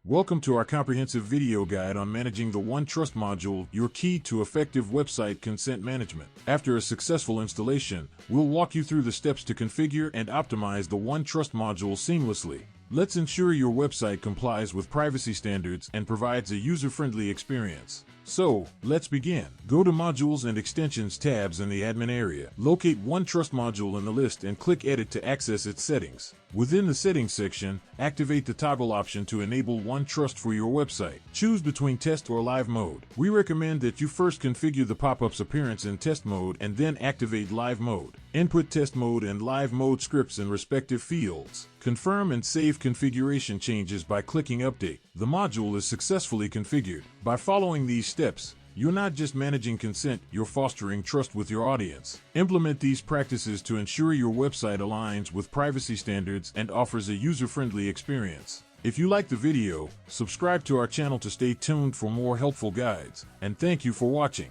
Welcome to our comprehensive video guide on managing the OneTrust module, your key to effective website consent management. After a successful installation, we'll walk you through the steps to configure and optimize the OneTrust module seamlessly. Let's ensure your website complies with privacy standards and provides a user-friendly experience. So, let's begin. Go to Modules and Extensions tabs in the admin area. Locate OneTrust module in the list and click Edit to access its settings. Within the Settings section, activate the toggle option to enable OneTrust for your website. Choose between Test or Live mode. We recommend that you first configure the pop-up's appearance in Test mode and then activate Live mode. Input Test mode and Live mode scripts in respective fields. Confirm and save configuration changes by clicking Update. The module is successfully configured. By following these steps, you're not just managing consent, you're fostering trust with your audience. Implement these practices to ensure your website aligns with privacy standards and offers a user-friendly experience. If you like the video, subscribe to our channel to stay tuned for more helpful guides, and thank you for watching.